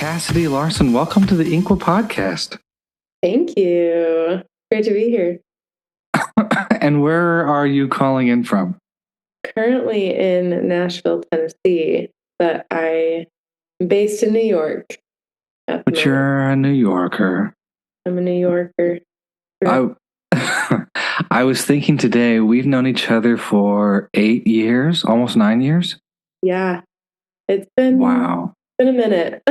Cassidy Larsen, welcome to the Inqua podcast. Thank you. Great to be here. And where are you calling in from? Currently in Nashville, Tennessee, but I'm based in New York. But you're a New Yorker. I'm a New Yorker. Sure. I was thinking today, we've known each other for 8 years, almost 9 years. Yeah, it's been a minute.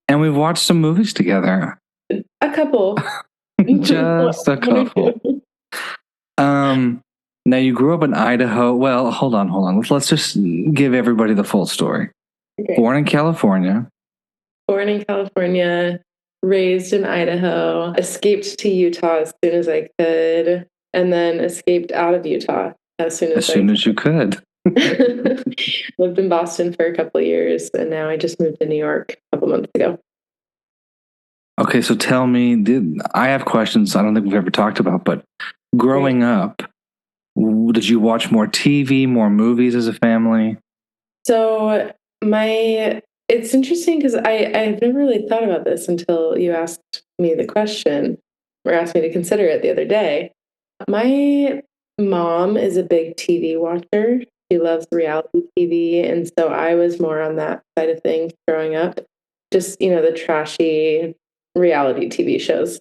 And we've watched some movies together. A couple. Just a couple. Now you grew up in Idaho. Well, hold on. Let's just give everybody the full story. Okay. Born in California, raised in Idaho, escaped to Utah as soon as I could, and then escaped out of Utah as soon as you could. Lived in Boston for a couple of years, and now I just moved to New York a couple months ago. Okay, so tell me, I have questions I don't think we've ever talked about, but growing up, did you watch more TV, more movies as a family? So it's interesting because I've never really thought about this until you asked me the question or asked me to consider it the other day. My mom is a big TV watcher. She loves reality TV. And so I was more on that side of things growing up. Just, the trashy reality TV shows.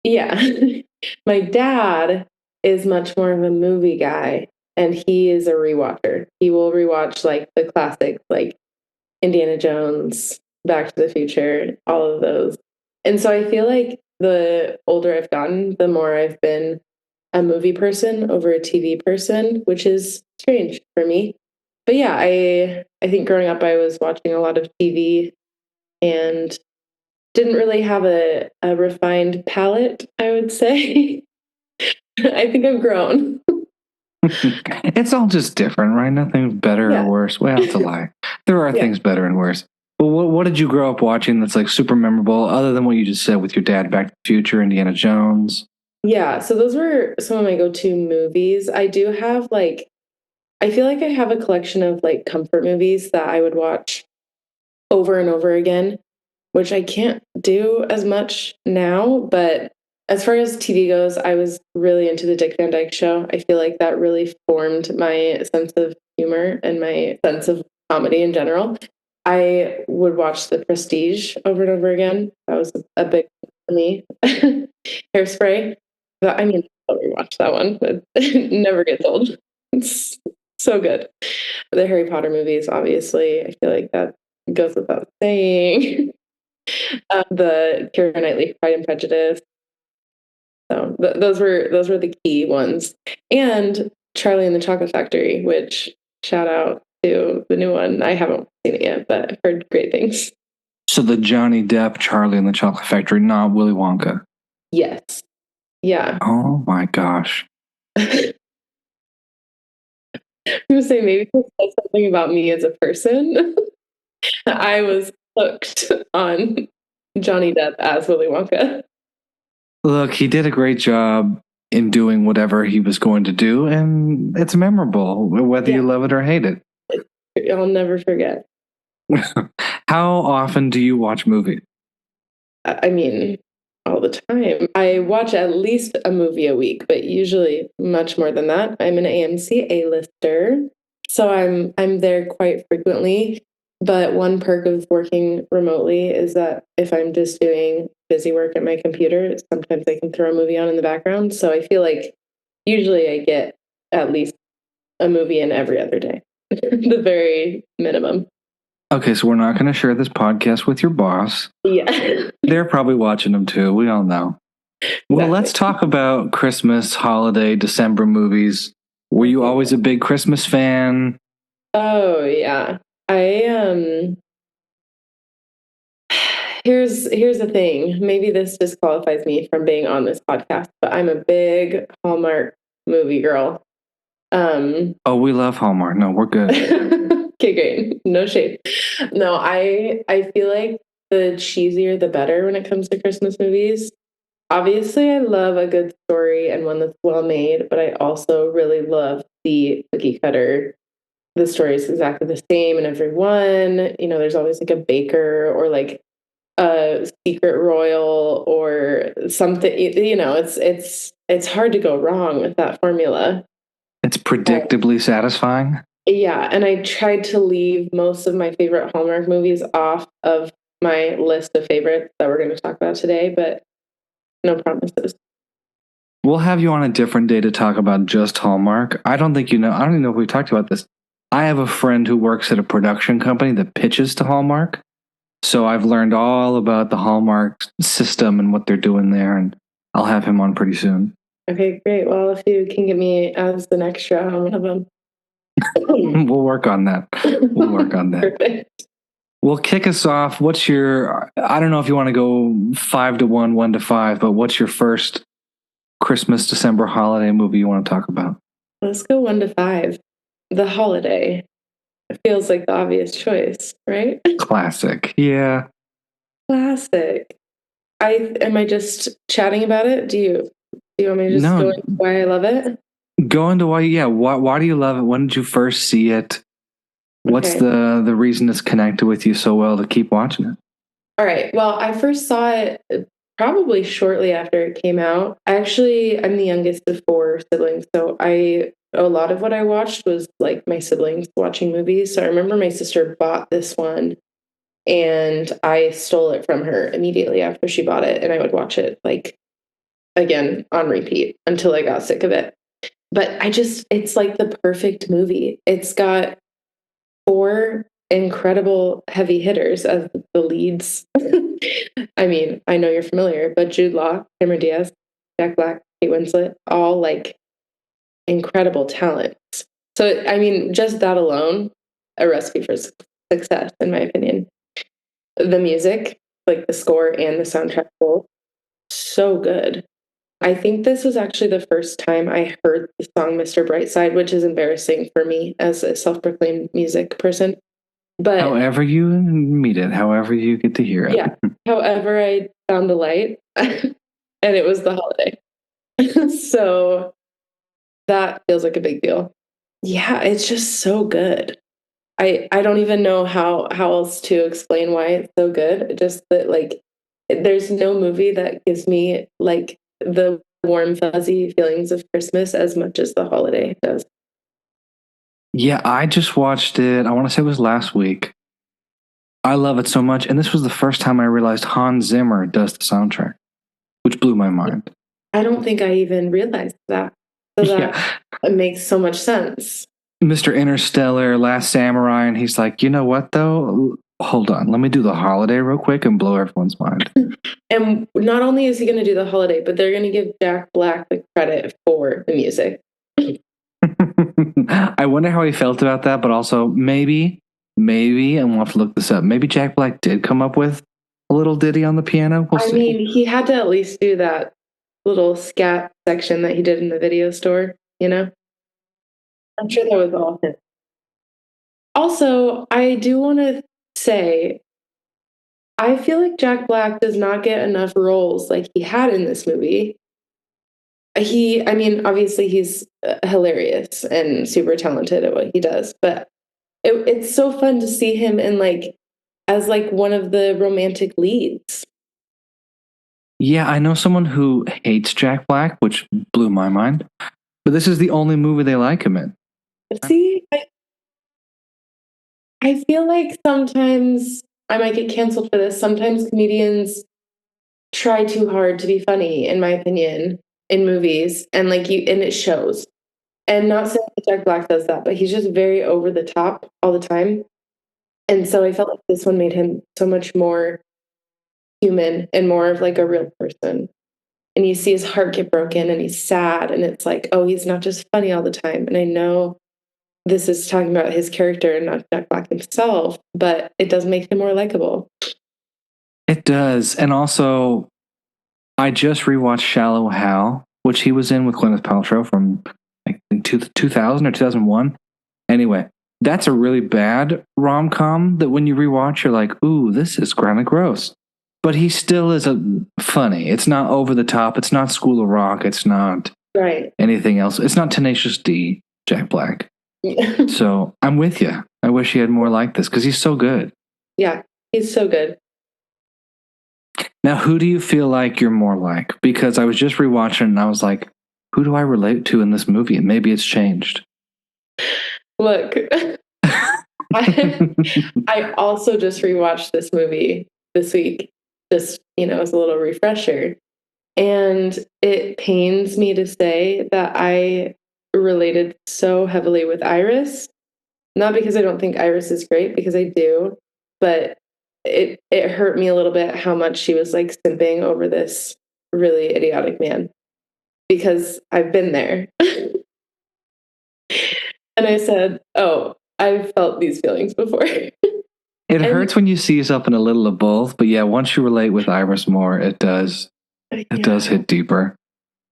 Yeah. My dad is much more of a movie guy, and he is a rewatcher. He will rewatch like the classics like Indiana Jones, Back to the Future, all of those. And so I feel like the older I've gotten, the more I've been a movie person over a TV person, which is strange for me. But yeah, I think growing up I was watching a lot of TV and didn't really have a refined palate, I would say. I think I've grown. It's all just different, right? Nothing's better or worse. Well, to lie. There are things better and worse. But what did you grow up watching that's like super memorable, other than what you just said with your dad, Back to the Future, Indiana Jones? Yeah, so those were some of my go-to movies. I do have I feel like I have a collection of like comfort movies that I would watch over and over again, which I can't do as much now. But as far as TV goes, I was really into the Dick Van Dyke Show. I feel like that really formed my sense of humor and my sense of comedy in general. I would watch The Prestige over and over again. That was a big one for me. Hairspray. But, I mean, I'll rewatch that one. It never gets old. It's so good. The Harry Potter movies, obviously. I feel like that goes without saying. The Keira Knightley Pride and Prejudice. So those were the key ones. And Charlie and the Chocolate Factory, which shout out to the new one. I haven't seen it yet, but I've heard great things. So the Johnny Depp Charlie and the Chocolate Factory, not Willy Wonka. Yes. Yeah. Oh my gosh. I was saying maybe it says something about me as a person. I was hooked on Johnny Depp as Willy Wonka. Look, he did a great job in doing whatever he was going to do, and it's memorable, whether you love it or hate it. I'll never forget. How often do you watch movies? I mean, all the time. I watch at least a movie a week, but usually much more than that. I'm an AMC A-lister, so I'm there quite frequently. But one perk of working remotely is that if I'm just doing busy work at my computer, sometimes I can throw a movie on in the background. So I feel like usually I get at least a movie in every other day, the very minimum. Okay, so we're not going to share this podcast with your boss. Yeah. They're probably watching them too. We all know. Well, let's talk about Christmas, holiday, December movies. Were you always a big Christmas fan? Oh, yeah. Here's the thing. Maybe this disqualifies me from being on this podcast, but I'm a big Hallmark movie girl. Oh, we love Hallmark. No, we're good. Okay, great. No shade. No, I feel like the cheesier the better when it comes to Christmas movies. Obviously, I love a good story and one that's well made, but I also really love the cookie cutter the story is exactly the same in every one. You know, there's always like a baker or like a secret royal or something. You know, it's hard to go wrong with that formula. It's predictably satisfying. Yeah, and I tried to leave most of my favorite Hallmark movies off of my list of favorites that we're going to talk about today, but no promises. We'll have you on a different day to talk about just Hallmark. I don't even know if we've talked about this. I have a friend who works at a production company that pitches to Hallmark. So I've learned all about the Hallmark system and what they're doing there, and I'll have him on pretty soon. Okay, great. Well, if you can get me as an extra on one of them. We'll work on that. Perfect. Well, kick us off. I don't know if you want to go 5 to 1, 1 to 5, but what's your first Christmas, December holiday movie you want to talk about? Let's go 1 to 5. The Holiday. It feels like the obvious choice, right? Classic. Yeah. Classic. Am I just chatting about it? Do you want me to just go into why I love it? Go into why, yeah. Why do you love it? When did you first see it? What's the reason it's connected with you so well to keep watching it? All right. Well, I first saw it probably shortly after it came out. I'm the youngest of 4 siblings, so a lot of what I watched was like my siblings watching movies. So I remember my sister bought this one and I stole it from her immediately after she bought it, and I would watch it like again on repeat until I got sick of it. But it's like the perfect movie. It's got 4 incredible heavy hitters as the leads. I mean, I know you're familiar, but Jude Law, Cameron Diaz, Jack Black, Kate Winslet, all like incredible talents. So, I mean, just that alone, a recipe for success, in my opinion. The music, like the score and the soundtrack, both so good. I think this was actually the first time I heard the song Mr. Brightside, which is embarrassing for me as a self-proclaimed music person. But however you meet it, however you get to hear it. Yeah. However, I found the light and it was the Holiday. So that feels like a big deal. Yeah, it's just so good. I don't even know how else to explain why it's so good. Just that like there's no movie that gives me like the warm fuzzy feelings of Christmas as much as the Holiday does. Yeah, I just watched it. I want to say it was last week. I love it so much, and this was the first time I realized Hans Zimmer does the soundtrack, which blew my mind. I don't think I even realized that. So that it makes so much sense. Mr. Interstellar, Last Samurai, and he's like, you know what though? Hold on, let me do the Holiday real quick and blow everyone's mind. And not only is he going to do the Holiday, but they're going to give Jack Black the credit for the music. I wonder how he felt about that, but also maybe, and we'll have to look this up. Maybe Jack Black did come up with a little ditty on the piano. I mean, he had to at least do that little scat section that he did in the video store, you know? I'm sure that was all him. Also, I do want to say, I feel like Jack Black does not get enough roles like he had in this movie. I mean, obviously he's hilarious and super talented at what he does, but it's so fun to see him in like as like one of the romantic leads. Yeah, I know someone who hates Jack Black, which blew my mind. But this is the only movie they like him in. See, I feel like sometimes I might get canceled for this. Sometimes comedians try too hard to be funny, in my opinion, in movies, and and it shows. And not saying that Jack Black does that, but he's just very over the top all the time. And so I felt like this one made him so much more human and more of like a real person. And you see his heart get broken and he's sad, and it's like, oh, he's not just funny all the time. And I know this is talking about his character and not Jack Black himself, but it does make him more likable. It does. And also, I just rewatched Shallow Hal, which he was in with Gwyneth Paltrow from I think 2000 or 2001. Anyway, that's a really bad rom-com that when you rewatch, you're like, ooh, this is kind of gross. But he still is funny. It's not over the top. It's not School of Rock. It's not anything else. It's not Tenacious D, Jack Black. So I'm with you. I wish he had more like this because he's so good. Yeah, he's so good. Now, who do you feel like you're more like? Because I was just rewatching and I was like, who do I relate to in this movie? And maybe it's changed. Look, I also just rewatched this movie this week, just, as a little refresher. And it pains me to say that I related so heavily with Iris. Not because I don't think Iris is great, because I do, but it hurt me a little bit how much she was like simping over this really idiotic man, because I've been there. And I said, "Oh, I've felt these feelings before." It And hurts when you see yourself in a little of both, but yeah, once you relate with Iris more, it does. It does hit deeper.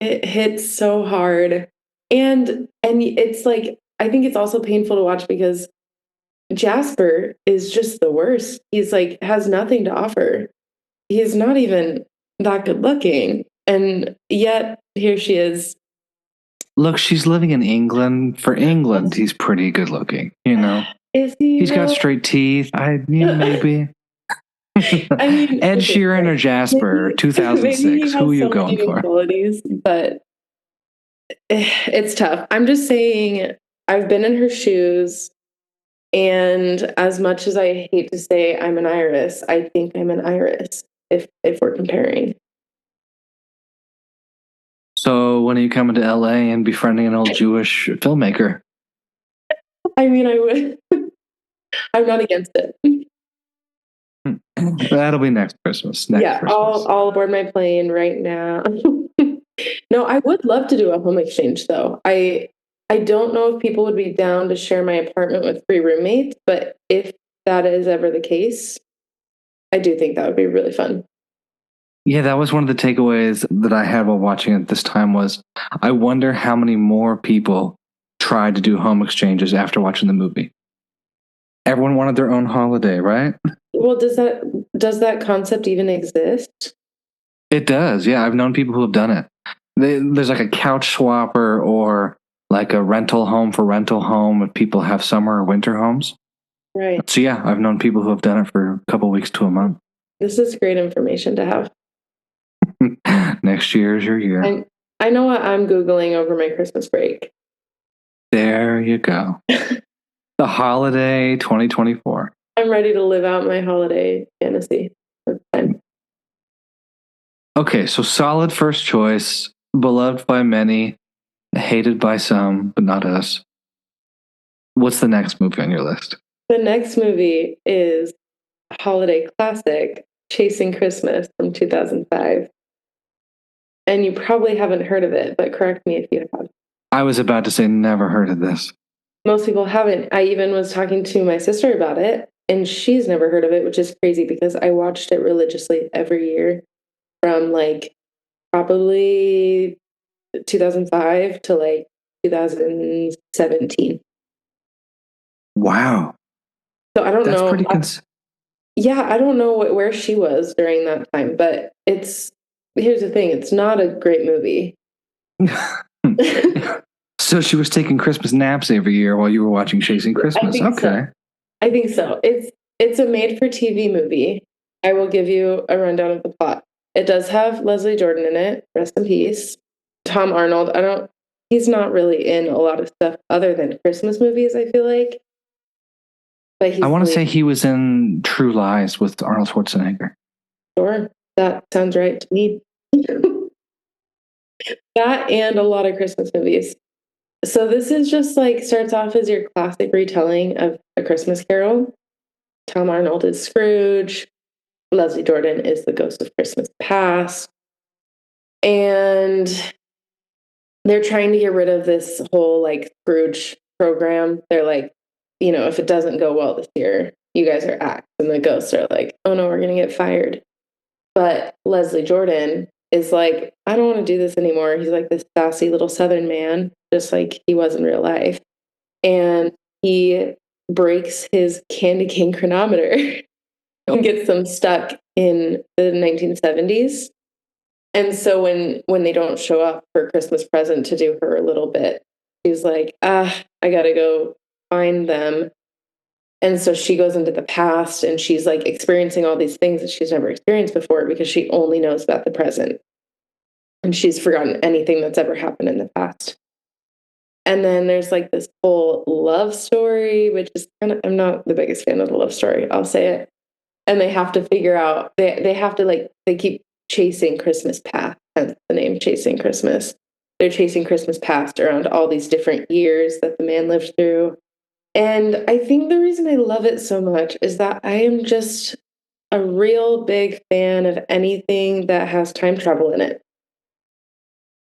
It hits so hard. And it's like, I think it's also painful to watch because Jasper is just the worst. He's like has nothing to offer. He's not even that good looking. And yet here she is. Look, she's living in England. For England, he's pretty good looking, Is he? He's got straight teeth. Maybe. I mean, Ed okay, Sheeran or Jasper, maybe 2006. Who are you going for? qualities, but it's tough. I'm just saying, I've been in her shoes, and as much as I hate to say I'm an Iris, I think I'm an Iris if we're comparing. So when are you coming to LA and befriending an old Jewish filmmaker? I mean, I would. I'm not against it. That'll be next Christmas. Christmas. I'll aboard my plane right now. No, I would love to do a home exchange though. I don't know if people would be down to share my apartment with 3 roommates, but if that is ever the case, I do think that would be really fun. Yeah, that was one of the takeaways that I had while watching it this time was I wonder how many more people tried to do home exchanges after watching the movie. Everyone wanted their own holiday, right? Well, does that concept even exist? It does. Yeah, I've known people who have done it. There's like a couch swapper or like a rental home for rental home if people have summer or winter homes. Right. So yeah, I've known people who have done it for a couple weeks to a month. This is great information to have. Next year is your year. I know what I'm Googling over my Christmas break. There you go. The holiday 2024. I'm ready to live out my holiday fantasy. Okay, so solid first choice, beloved by many, hated by some, but not us. What's the next movie on your list? The next movie is a holiday classic, Chasing Christmas from 2005. And you probably haven't heard of it, but correct me if you have. I was about to say never heard of this. Most people haven't. I even was talking to my sister about it, and she's never heard of it, which is crazy because I watched it religiously every year from like probably 2005 to like 2017. Wow. So I don't That's know. Pretty yeah, I don't know where she was during that time, but here's the thing, it's not a great movie. So she was taking Christmas naps every year while you were watching Chasing Christmas. I think so. It's a made for TV movie. I will give you a rundown of the plot. It does have Leslie Jordan in it, rest in peace. Tom Arnold, he's not really in a lot of stuff other than Christmas movies, I feel like. But I want to say he was in True Lies with Arnold Schwarzenegger. Sure, that sounds right to me. That and a lot of Christmas movies. So this is just like starts off as your classic retelling of A Christmas Carol. Tom Arnold is Scrooge. Leslie Jordan is the ghost of Christmas past. And they're trying to get rid of this whole like Scrooge program. They're like, if it doesn't go well this year, you guys are axed. And the ghosts are like, oh no, we're going to get fired. But Leslie Jordan is like, I don't want to do this anymore. He's like this sassy little Southern man, just like he was in real life. And he breaks his candy cane chronometer and gets them stuck in the 1970s. And so when they don't show up for Christmas present to do her a little bit, she's like, I gotta go find them. And so she goes into the past and she's like experiencing all these things that she's never experienced before because she only knows about the present. And she's forgotten anything that's ever happened in the past. And then there's like this whole love story, which is kind of, I'm not the biggest fan of the love story, I'll say it. And they have to figure out, they have to like, they keep chasing Christmas past, hence the name Chasing Christmas. They're chasing Christmas past around all these different years that the man lived through. And I think the reason I love it so much is that I am just a real big fan of anything that has time travel in it.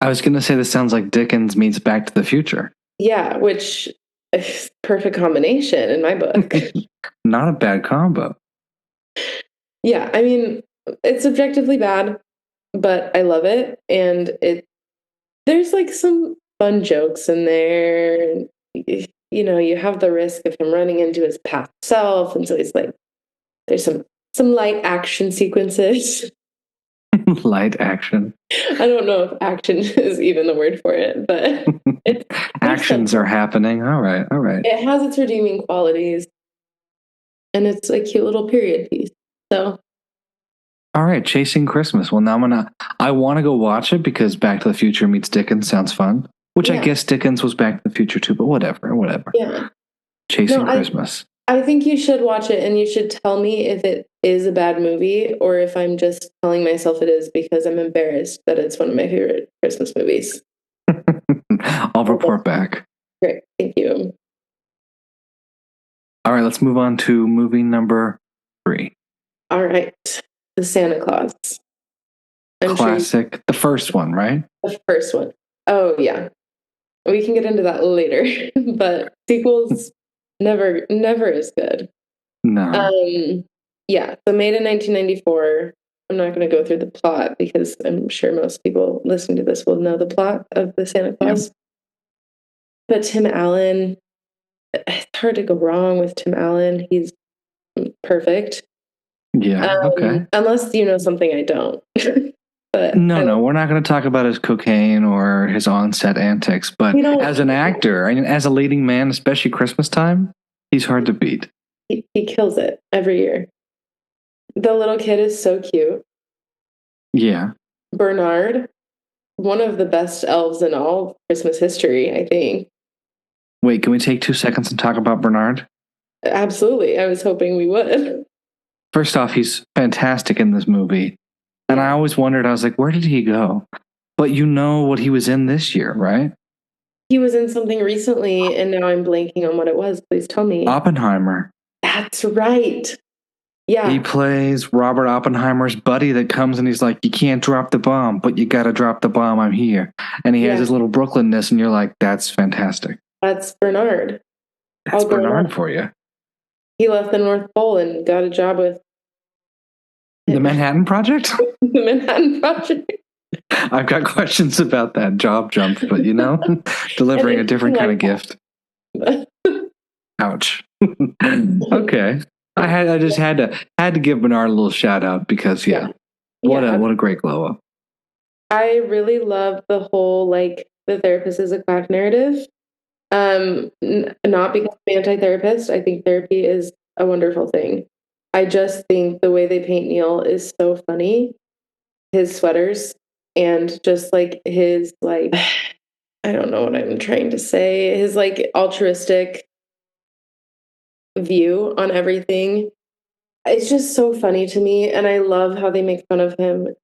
I was going to say this sounds like Dickens meets Back to the Future. Yeah, which is perfect combination in my book. Not a bad combo. Yeah, I mean, it's objectively bad, but I love it. And there's like some fun jokes in there. You know, you have the risk of him running into his past self. And so he's like, there's some light action sequences. Light action. I don't know if action is even the word for it, but actions are happening. All right. It has its redeeming qualities, and it's a cute little period piece. So, all right, Chasing Christmas. Well, now I want to go watch it because Back to the Future meets Dickens sounds fun. Which I guess Dickens was Back to the Future too, but whatever. Yeah. Chasing Christmas. I think you should watch it, and you should tell me if it is a bad movie or if I'm just telling myself it is because I'm embarrassed that it's one of my favorite Christmas movies. I'll report back. Great. Thank you. All right, let's move on to movie number 3. All right. The Santa Claus. Classic. The first one, right? The first one. Oh, yeah. We can get into that later, but sequels never is good. No. Yeah, so made in 1994. I'm not going to go through the plot because I'm sure most people listening to this will know the plot of the Santa Claus. Yeah. But Tim Allen, it's hard to go wrong with Tim Allen. He's perfect. Yeah, okay. Unless you know something I don't. But no, we're not going to talk about his cocaine or his on-set antics. But as an actor, and as a leading man, especially Christmas time, he's hard to beat. He kills it every year. The little kid is so cute. Yeah. Bernard, one of the best elves in all Christmas history, I think. Wait, can we take 2 seconds and talk about Bernard? Absolutely. I was hoping we would. First off, he's fantastic in this movie. And I always wondered, I was like, where did he go? But you know what he was in this year, right? He was in something recently, and now I'm blanking on what it was. Please tell me. Oppenheimer. That's right. Yeah. He plays Robert Oppenheimer's buddy that comes and he's like, you can't drop the bomb, but you got to drop the bomb. I'm here. And he has his little Brooklynness, and you're like, that's fantastic. That's Bernard. That's Bernard for you. He left the North Pole and got a job with the Manhattan Project? The Manhattan Project. I've got questions about that job jump, but delivering a different kind of gift. Ouch. Okay. I just had to give Bernard a little shout out because what a great glow up. I really love the whole the therapist is a quack narrative. Not because I'm anti-therapist. I think therapy is a wonderful thing. I just think the way they paint Neil is so funny. His sweaters and just his I don't know what I'm trying to say. His altruistic view on everything. It's just so funny to me, and I love how they make fun of him.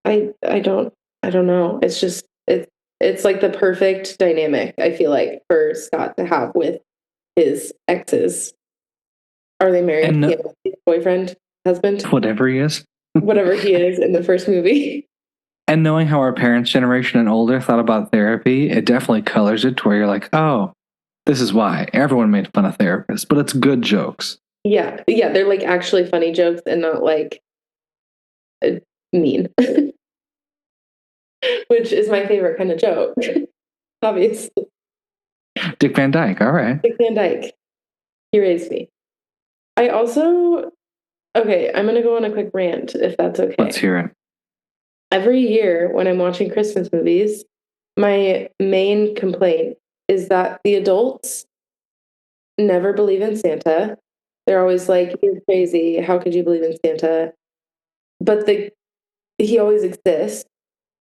I don't know. It's just it's like the perfect dynamic, I feel like, for Scott to have with his exes. Are they married? And his boyfriend, husband? Whatever he is. Whatever he is in the first movie. And knowing how our parents' generation and older thought about therapy, it definitely colors it to where you're like, oh, this is why. Everyone made fun of therapists, but it's good jokes. Yeah. Yeah, they're actually funny jokes and not mean. Which is my favorite kind of joke, obviously. Dick Van Dyke, all right. Dick Van Dyke. He raised me. I also, okay, I'm going to go on a quick rant, if that's okay. Let's hear it. Every year when I'm watching Christmas movies, my main complaint is that the adults never believe in Santa. They're always like, "You're crazy. How could you believe in Santa?" But he always exists.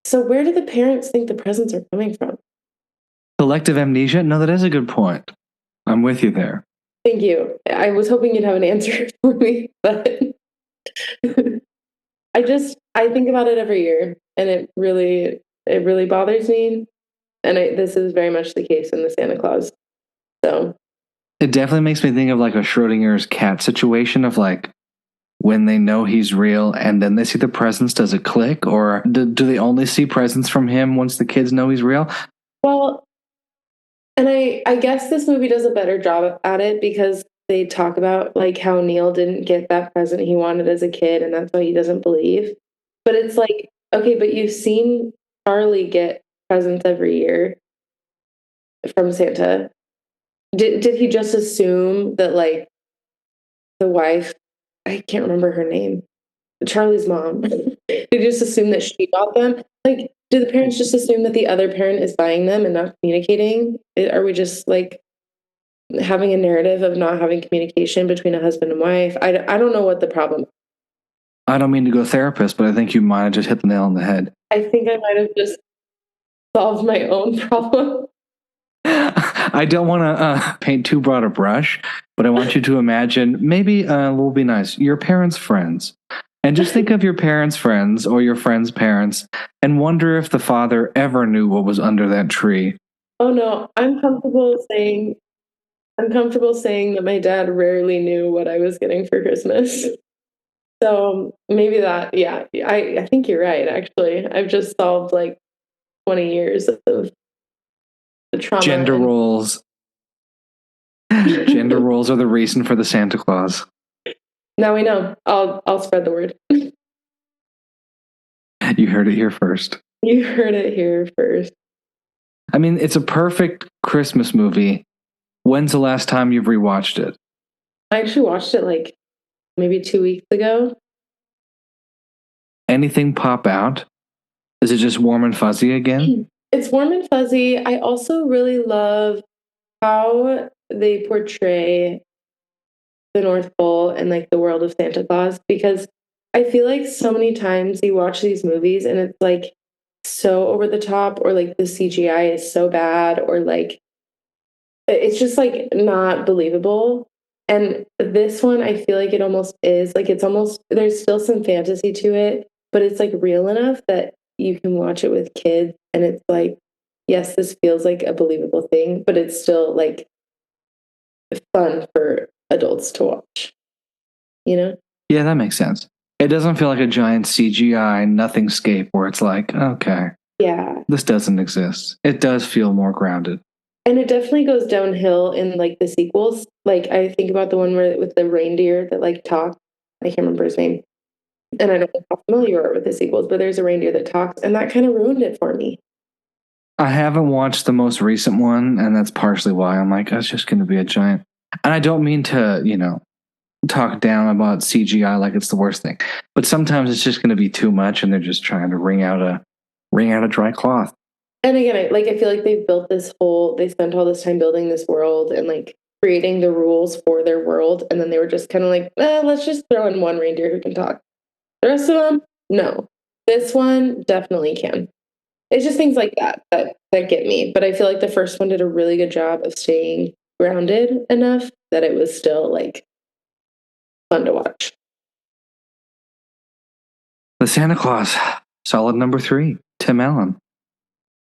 So where do the parents think the presents are coming from? Collective amnesia? No, that is a good point. I'm with you there. Thank you. I was hoping you'd have an answer for me, but I think about it every year, and it really bothers me. And this is very much the case in the Santa Claus. So It definitely makes me think of like a Schrodinger's cat situation of like when they know he's real and then they see the presents, does it click? Or do they only see presents from him once the kids know he's real? well, and I guess this movie does a better job at it because they talk about like how Neil didn't get that present he wanted as a kid, and that's why he doesn't believe. But it's like, okay, but you've seen Charlie get presents every year from Santa. Did he just assume that like the wife, I can't remember her name, Charlie's mom, did he just assume that she got them? Like, do the parents just assume that the other parent is buying them and not communicating? Are we just like having a narrative of not having communication between a husband and wife? I don't know what the problem is. I don't mean to go therapist, but I think you might have just hit the nail on the head. I think I might have just solved my own problem. I don't want to paint too broad a brush, but I want you to imagine maybe we'll be nice, your parents' friends. And just think of your parents' friends or your friends' parents and wonder if the father ever knew what was under that tree. Oh no, I'm comfortable saying that my dad rarely knew what I was getting for Christmas. So maybe that, yeah, I think you're right, actually. I've just solved like 20 years of the trauma. Gender roles. Gender roles are the reason for the Santa Claus. Now we know. I'll spread the word. You heard it here first. You heard it here first. I mean, it's a perfect Christmas movie. When's the last time you've rewatched it? I actually watched it like maybe 2 weeks ago. Anything pop out? Is it just warm and fuzzy again? It's warm and fuzzy. I also really love how they portray the North Pole and like the world of Santa Claus, because I feel like so many times you watch these movies and it's like so over the top, or like the CGI is so bad, or like it's just like not believable. And this one, I feel like it almost is like, it's almost, there's still some fantasy to it, but it's like real enough that you can watch it with kids. And it's like, yes, this feels like a believable thing, but it's still like fun for adults to watch, you know? Yeah, that makes sense. It doesn't feel like a giant CGI nothing-scape where it's like, okay, Yeah. this doesn't exist. It does feel more grounded. And it definitely goes downhill in like the sequels. Like I think about the one where with the reindeer that like talked. I can't remember his name. And I don't know how familiar you are with the sequels, but there's a reindeer that talks, and that kind of ruined it for me. I haven't watched the most recent one, and that's partially why I'm like, that's just going to be a giant. And I don't mean to, talk down about CGI like it's the worst thing, but sometimes it's just going to be too much, and they're just trying to wring out a dry cloth. And again, I feel like they spent all this time building this world and like creating the rules for their world, and then they were just kind of like, let's just throw in one reindeer who can talk. The rest of them, no. This one definitely can. It's just things like that get me. But I feel like the first one did a really good job of staying grounded enough that it was still like fun to watch. The Santa Claus, solid number 3, Tim Allen.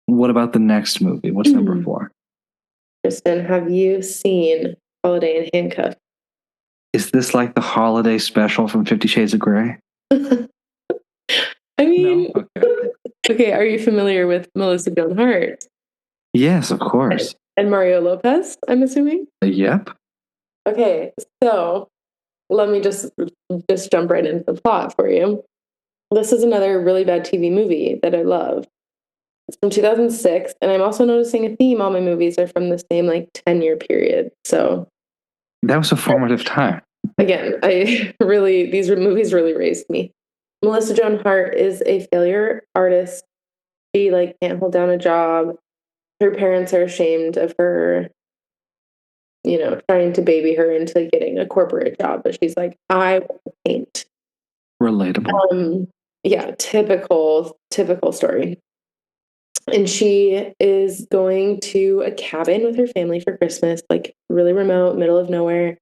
What about the next movie? What's number 4? Kristen, have you seen Holiday in Handcuffs? Is this like the holiday special from 50 Shades of Grey? I mean, No? Okay. okay, are you familiar with Melissa Joan Hart? Yes, of course. And Mario Lopez, I'm assuming? Yep. Okay, so let me just jump right into the plot for you. This is another really bad TV movie that I love. It's from 2006, and I'm also noticing a theme. All my movies are from the same like 10-year period. So that was a formative time. Again, these movies really raised me. Melissa Joan Hart is a failure artist. She like can't hold down a job. Her parents are ashamed of her. trying to baby her into getting a corporate job, but she's like, I want to paint. Relatable. Yeah, typical story. And she is going to a cabin with her family for Christmas, like really remote, middle of nowhere.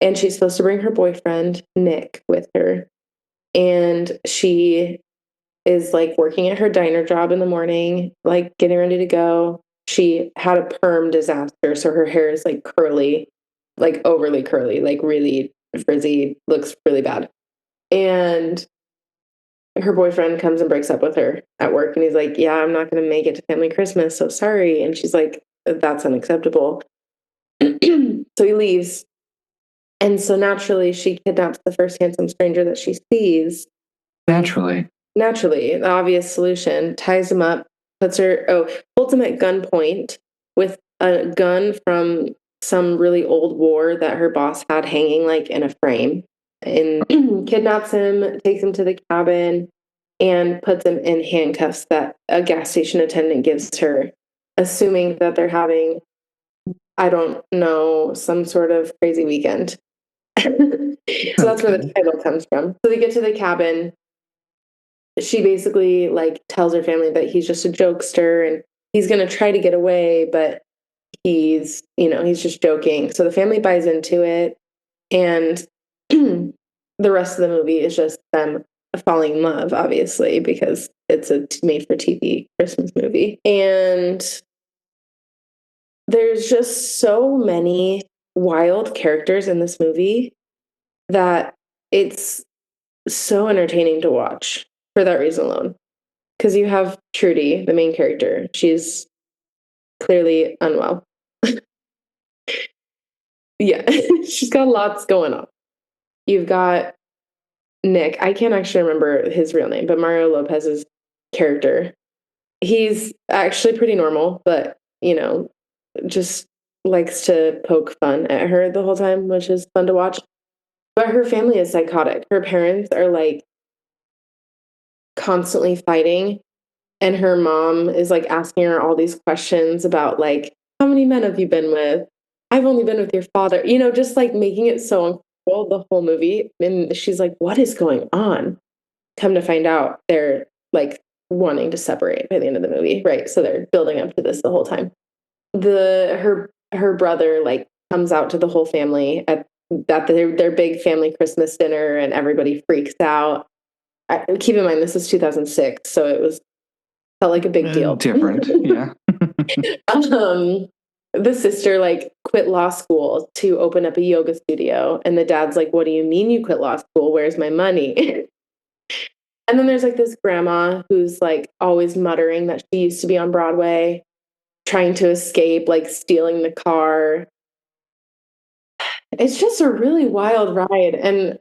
And she's supposed to bring her boyfriend, Nick, with her. And she is like working at her diner job in the morning, like getting ready to go. She had a perm disaster. So her hair is like curly, like overly curly, like really frizzy, looks really bad. And her boyfriend comes and breaks up with her at work, and he's like, yeah, I'm not going to make it to family Christmas, so sorry. And she's like, that's unacceptable. So he leaves, and so naturally she kidnaps the first handsome stranger that she sees. Naturally, the obvious solution: ties him up, holds him at gunpoint with a gun from some really old war that her boss had hanging like in a frame, and kidnaps him, takes him to the cabin, and puts him in handcuffs that a gas station attendant gives her, assuming that they're having, I don't know, some sort of crazy weekend. So that's where the title comes from. So they get to the cabin. She basically like tells her family that he's just a jokester and he's going to try to get away, but he's just joking. So the family buys into it, and the rest of the movie is just them falling in love, obviously, because it's a made for TV Christmas movie. And there's just so many wild characters in this movie that it's so entertaining to watch for that reason alone. Because you have Trudy, the main character. She's clearly unwell. Yeah, she's got lots going on. You've got Nick. I can't actually remember his real name, but Mario Lopez's character. He's actually pretty normal, but, just likes to poke fun at her the whole time, which is fun to watch. But her family is psychotic. Her parents are like constantly fighting, and her mom is like asking her all these questions about like, how many men have you been with? I've only been with your father, just like making it so uncomfortable the whole movie. And she's like, what is going on? Come to find out, they're like wanting to separate by the end of the movie, right? So they're building up to this the whole time. Her brother like comes out to the whole family at their big family Christmas dinner, and everybody freaks out. Keep in mind, this is 2006, so felt like a big deal. Different, yeah. The sister like quit law school to open up a yoga studio, and the dad's like, what do you mean you quit law school? Where's my money? And then there's like this grandma who's like always muttering that she used to be on Broadway, trying to escape, like stealing the car. It's just a really wild ride. And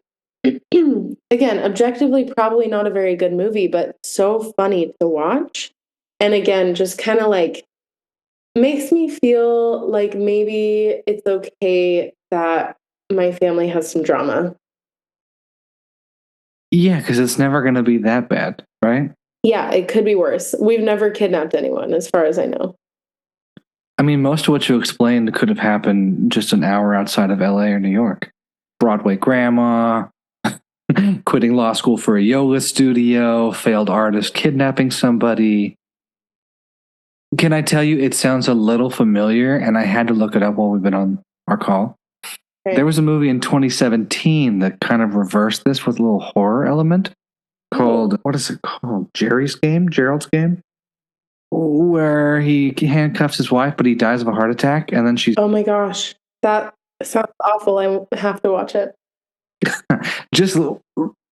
again, objectively, probably not a very good movie, but so funny to watch. And again, just kind of like makes me feel like maybe it's okay that my family has some drama. Yeah, because it's never going to be that bad, right? Yeah, it could be worse. We've never kidnapped anyone, as far as I know. I mean, most of what you explained could have happened just an hour outside of LA or New York. Broadway grandma, quitting law school for a yoga studio, failed artist kidnapping somebody. Can I tell you, it sounds a little familiar, and I had to look it up while we've been on our call. Okay. There was a movie in 2017 that kind of reversed this with a little horror element called, what is it called? Gerald's Game? Where he handcuffs his wife, but he dies of a heart attack, and then she's... Oh my gosh, that sounds awful. I have to watch it.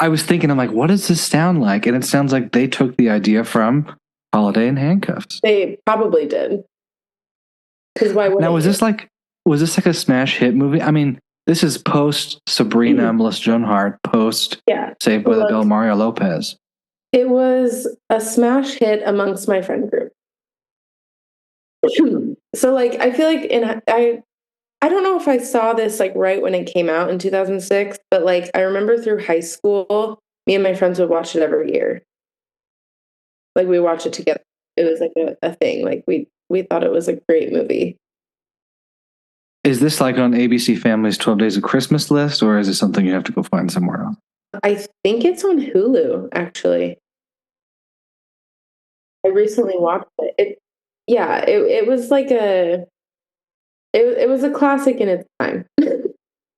I was thinking, I'm like, what does this sound like? And it sounds like they took the idea from Holiday in Handcuffs. They probably did. Because why would? Now, was this like a smash hit movie? I mean, this is post Sabrina, Melissa Joan Hart, post Saved by the Bell, Mario Lopez. It was a smash hit amongst my friend group. So, like, I feel like I don't know if I saw this like right when it came out in 2006, but like I remember through high school, me and my friends would watch it every year. Like we watch it together. It was like a thing. Like we thought it was a great movie. Is this like on ABC Family's 12 Days of Christmas list, or is it something you have to go find somewhere else? I think it's on Hulu, actually. I recently watched it. It was like it was a classic in its time.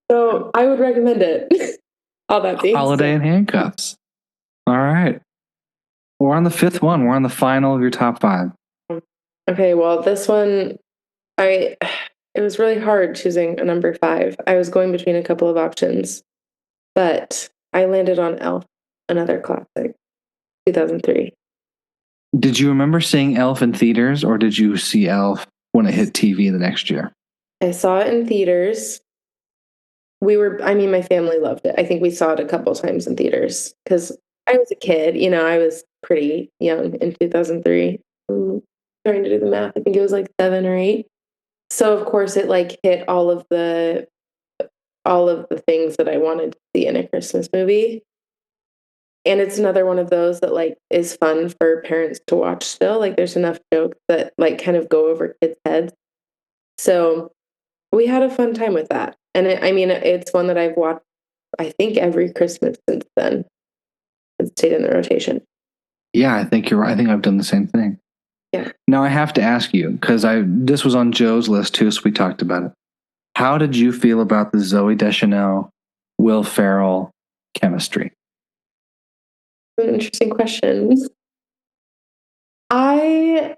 So I would recommend it. All that being Holiday in Handcuffs. All right. We're on the fifth one. We're on the final of your top 5. Okay, well, this one, it was really hard choosing a number 5. I was going between a couple of options, but I landed on Elf, another classic, 2003. Did you remember seeing Elf in theaters, or did you see Elf when it hit TV the next year? I saw it in theaters. My family loved it. I think we saw it a couple times in theaters because I was a kid. I was pretty young in 2003. Trying to do the math. I think it was like 7 or 8. So of course it like hit all of the things that I wanted to see in a Christmas movie. And it's another one of those that like is fun for parents to watch still. Like there's enough jokes that like kind of go over kids' heads. So we had a fun time with that. And it's one that I've watched, I think, every Christmas since then. It's stayed in the rotation. Yeah, I think you're right. I think I've done the same thing. Yeah. Now I have to ask you, because this was on Joe's list too, so we talked about it. How did you feel about the Zooey Deschanel, Will Ferrell chemistry? An interesting question. I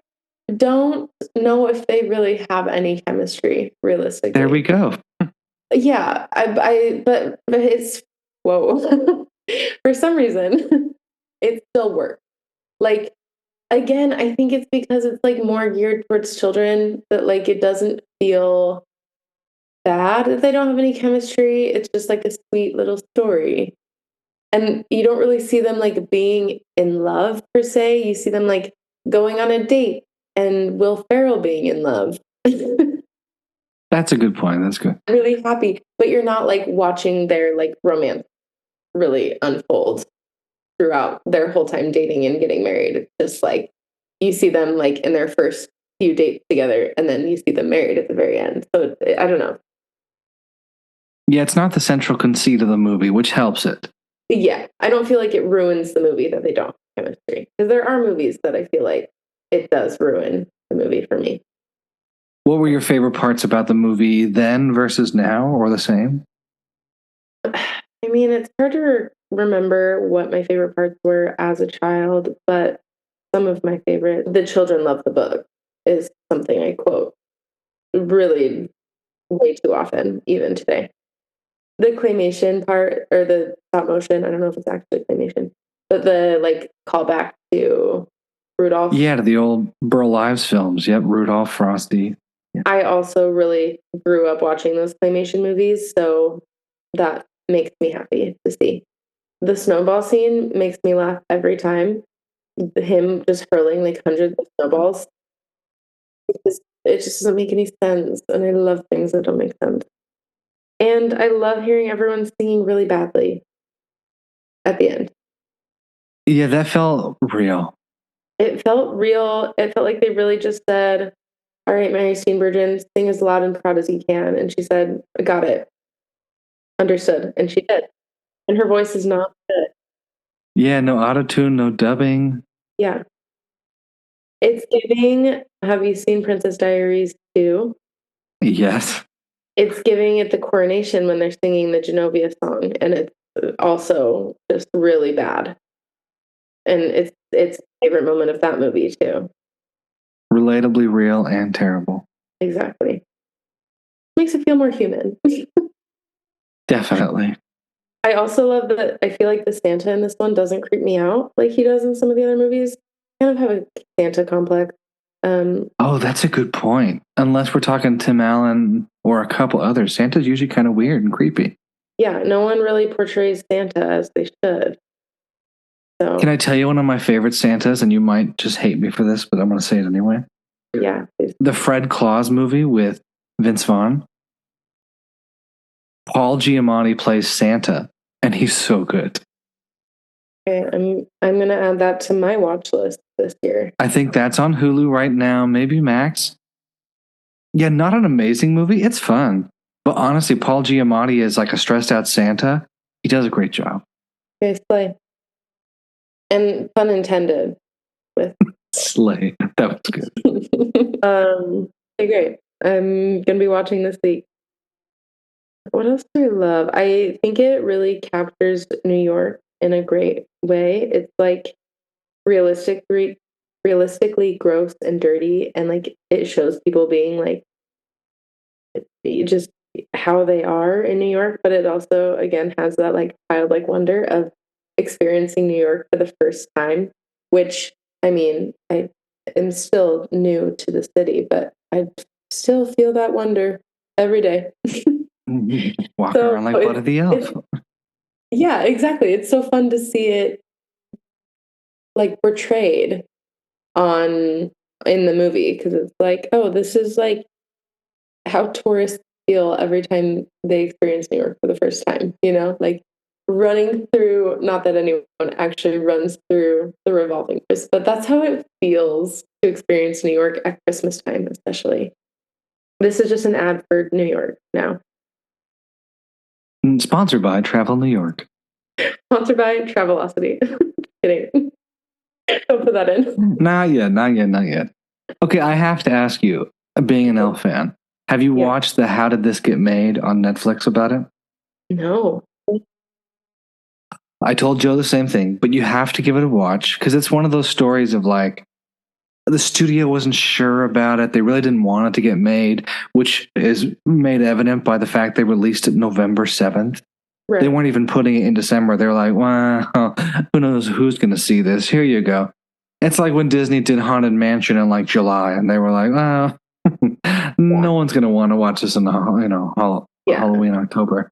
don't know if they really have any chemistry, realistically. There we go. Yeah, but it's whoa. For some reason, it still works. Like again, I think it's because it's like more geared towards children that like it doesn't feel bad that they don't have any chemistry. It's just like a sweet little story. And you don't really see them like being in love per se. You see them like going on a date and Will Ferrell being in love. That's a good point. That's good. Really happy, but you're not like watching their like romance really unfold throughout their whole time dating and getting married. It's just like you see them like in their first few dates together and then you see them married at the very end. So I don't know. Yeah, it's not the central conceit of the movie, which helps it. Yeah, I don't feel like it ruins the movie that they don't have chemistry. Because there are movies that I feel like it does ruin the movie for me. What were your favorite parts about the movie then versus now, or the same? It's hard to remember what my favorite parts were as a child, but some of my favorite, the children love the book, is something I quote really way too often, even today. The claymation part or the stop motion, I don't know if it's actually claymation, but the like callback to Rudolph. Yeah, to the old Burl Ives films. Yep, Rudolph, Frosty. Yeah. I also really grew up watching those claymation movies, so that makes me happy to see. The snowball scene makes me laugh every time. Him just hurling like hundreds of snowballs. It just doesn't make any sense. And I love things that don't make sense. And I love hearing everyone singing really badly at the end. Yeah, that felt real. It felt real. It felt like they really just said, all right, Mary Steenburgen, sing as loud and proud as you can. And she said, I got it. Understood. And she did. And her voice is not good. Yeah, no auto-tune, no dubbing. Yeah. It's giving, have you seen Princess Diaries 2? Yes. It's giving at the coronation when they're singing the Genovia song. And it's also just really bad. And it's my favorite moment of that movie too. Relatably real and terrible. Exactly. Makes it feel more human. Definitely. I also love that I feel like the Santa in this one doesn't creep me out like he does in some of the other movies. I kind of have a Santa complex. Oh, that's a good point. Unless we're talking Tim Allen or a couple others, Santa's usually kind of weird and creepy. Yeah, no one really portrays Santa as they should. So, can I tell you one of my favorite Santas? And you might just hate me for this, but I'm going to say it anyway. Yeah. Please. The Fred Claus movie with Vince Vaughn. Paul Giamatti plays Santa, and he's so good. Okay, I'm gonna add that to my watch list this year. I think that's on Hulu right now, maybe Max. Yeah, not an amazing movie. It's fun. But honestly, Paul Giamatti is like a stressed out Santa. He does a great job. Okay, Slay. And pun intended with Slay. That was good. Okay, great. I'm gonna be watching this week. What else do I love? I think it really captures New York in a great way. It's like realistic, realistically gross and dirty, and like it shows people being like just how they are in New York, but it also again has that like childlike wonder of experiencing New York for the first time, which I mean, I am still new to the city, but I still feel that wonder every day. Walking So around like Blood of the Elf. yeah, exactly. It's so fun to see it like portrayed on in the movie because it's like, oh, this is like how tourists feel every time they experience New York for the first time, like running through, not that anyone actually runs through the revolving doors, but that's how it feels to experience New York at Christmas time, especially. This is just an ad for New York now. Sponsored by Travel New York. Sponsored by Travelocity. Kidding. Don't put that in. Not yet. Okay, I have to ask you, being an Elf fan, have you watched the How Did This Get Made on Netflix about it? No. I told Joe the same thing, but you have to give it a watch because it's one of those stories of like the studio wasn't sure about it. They really didn't want it to get made, which is made evident by the fact they released it November 7th. Right. They weren't even putting it in December. They're like, well, who knows who's going to see this? Here you go. It's like when Disney did Haunted Mansion in like July, and they were like, well, no one's going to want to watch this in Halloween, October.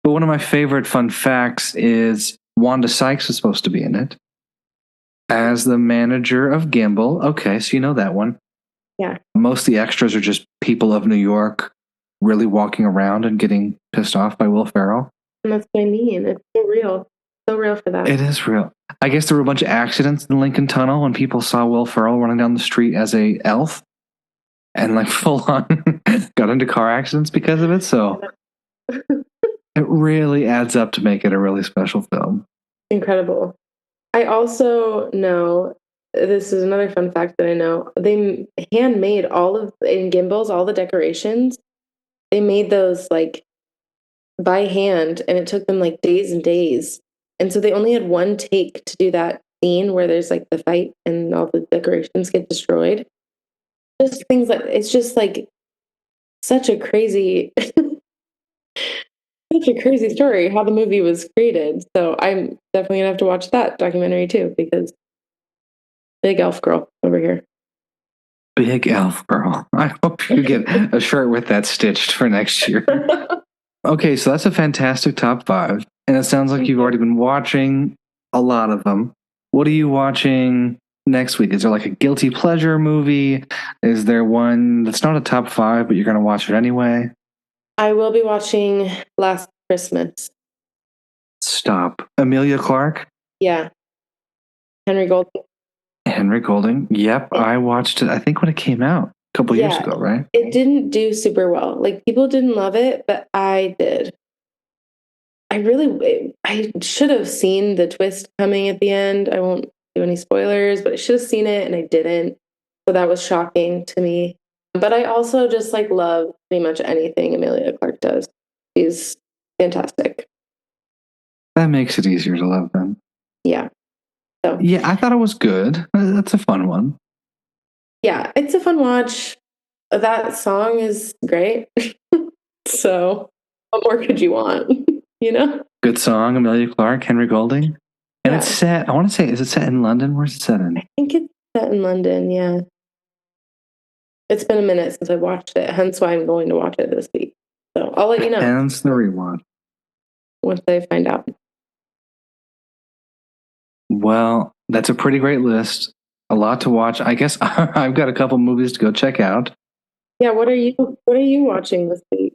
But one of my favorite fun facts is Wanda Sykes is supposed to be in it as the manager of Gimbal. Okay, so you know that one. Yeah. Most of the extras are just people of New York really walking around and getting pissed off by Will Ferrell. And that's what I mean. It's so real. So real for that. It is real. I guess there were a bunch of accidents in the Lincoln Tunnel when people saw Will Ferrell running down the street as a elf and like full on got into car accidents because of it. So it really adds up to make it a really special film. Incredible. I also know, this is another fun fact that I know, they handmade in Gimbals, all the decorations. They made those like by hand, and it took them like days and days. And so they only had one take to do that scene where there's like the fight and all the decorations get destroyed. Just things like, it's just like such a crazy such a crazy story how the movie was created. So I'm definitely gonna have to watch that documentary too, because big elf girl over here. Big elf girl. I hope you get a shirt with that stitched for next year. Okay, so that's a fantastic top 5. And it sounds like you've already been watching a lot of them. What are you watching next week? Is there like a guilty pleasure movie? Is there one that's not a top 5, but you're going to watch it anyway? I will be watching Last Christmas. Stop. Emilia Clarke? Yeah. Henry Golding. Henry Golding. Yep, I watched it, I think, when it came out a couple years ago, right? It didn't do super well. Like, people didn't love it, but I did. I should have seen the twist coming at the end. I won't do any spoilers, but I should have seen it and I didn't. So that was shocking to me. But I also just like love pretty much anything Emilia Clarke does. She's fantastic. That makes it easier to love them. Yeah. So. Yeah, I thought it was good. That's a fun one. Yeah, it's a fun watch. That song is great. So what more could you want? Good song, Emilia Clarke, Henry Golding. And it's set, I want to say, is it set in London? Where's it set in? I think it's set in London, yeah. It's been a minute since I watched it, hence why I'm going to watch it this week. So I'll let you know. Hence the rewatch. Once I find out. Well, that's a pretty great list. A lot to watch. I guess I've got a couple movies to go check out. Yeah, what are you watching this week?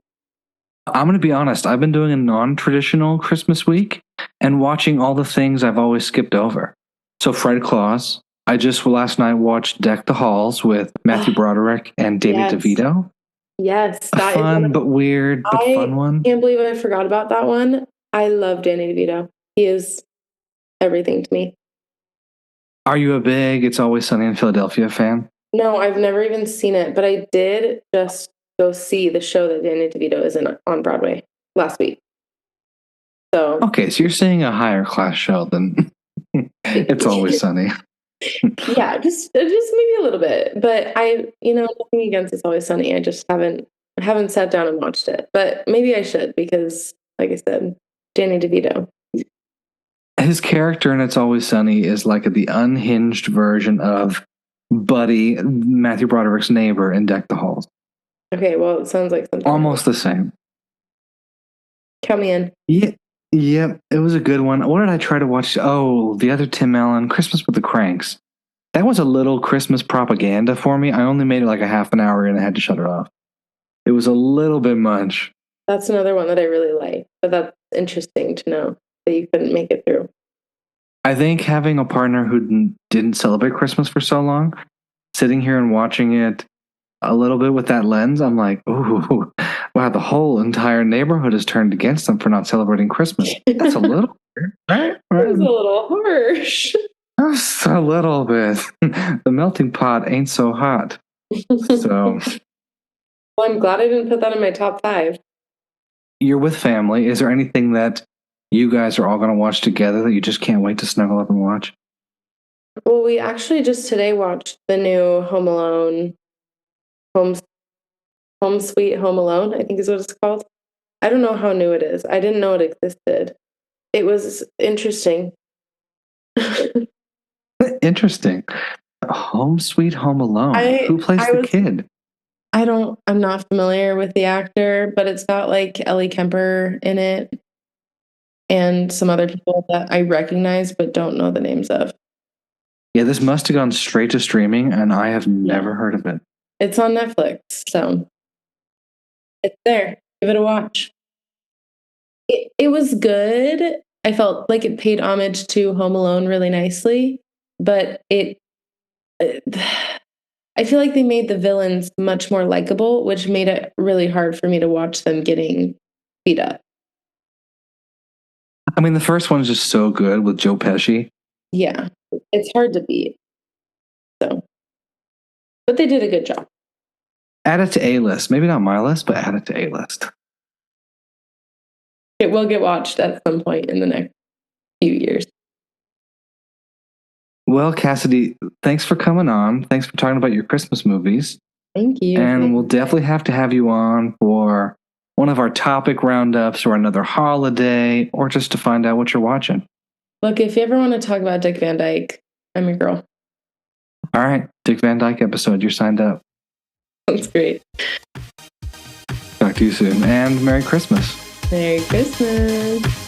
I'm going to be honest. I've been doing a non-traditional Christmas week and watching all the things I've always skipped over. So Fred Claus, I just last night watched Deck the Halls with Matthew Broderick and Danny DeVito. Yes. A fun but weird but fun one. I can't believe I forgot about that one. I love Danny DeVito. He is everything to me. Are you a big It's Always Sunny in Philadelphia fan? No, I've never even seen it, but I did just go see the show that Danny DeVito is in on Broadway last week. So okay, so you're seeing a higher class show than It's Always Sunny. Yeah, just maybe a little bit. But nothing against It's Always Sunny. I just haven't sat down and watched it. But maybe I should because, like I said, Danny DeVito. His character in It's Always Sunny is like the unhinged version of Buddy, Matthew Broderick's neighbor in Deck the Halls. Okay, well, it sounds like something. Almost the same. Count me in. Yeah, it was a good one. What did I try to watch? Oh, the other Tim Allen, Christmas with the Cranks. That was a little Christmas propaganda for me. I only made it like a half an hour and I had to shut it off. It was a little bit much. That's another one that I really like, but that's interesting to know that you couldn't make it through. I think having a partner who didn't celebrate Christmas for so long, sitting here and watching it a little bit with that lens, I'm like, ooh, wow, the whole entire neighborhood is turned against them for not celebrating Christmas. That's a little weird, right? That was a little harsh. Just a little bit. The melting pot ain't so hot. So, well, I'm glad I didn't put that in my top 5. You're with family. Is there anything that you guys are all going to watch together that you just can't wait to snuggle up and watch? Well, we actually just today watched the new Home Alone, Home Sweet Home Alone, I think is what it's called. I don't know how new it is. I didn't know it existed. It was interesting. Interesting. Home Sweet Home Alone. Who plays the kid? I'm not familiar with the actor, but it's got like Ellie Kemper in it and some other people that I recognize but don't know the names of. Yeah, this must have gone straight to streaming and I have never heard of it. It's on Netflix, so it's there. Give it a watch. It was good. I felt like it paid homage to Home Alone really nicely, but I feel like they made the villains much more likable, which made it really hard for me to watch them getting beat up. I mean, the first one's just so good with Joe Pesci. Yeah, it's hard to beat. So, but they did a good job. Add it to A-list. Maybe not my list, but add it to A-list. It will get watched at some point in the next few years. Well, Cassidy, thanks for coming on. Thanks for talking about your Christmas movies. Thank you. And we'll definitely have to have you on for one of our topic roundups or another holiday or just to find out what you're watching. Look, if you ever want to talk about Dick Van Dyke, I'm your girl. All right. Dick Van Dyke episode. You're signed up. That's great. Talk to you soon. And Merry Christmas. Merry Christmas.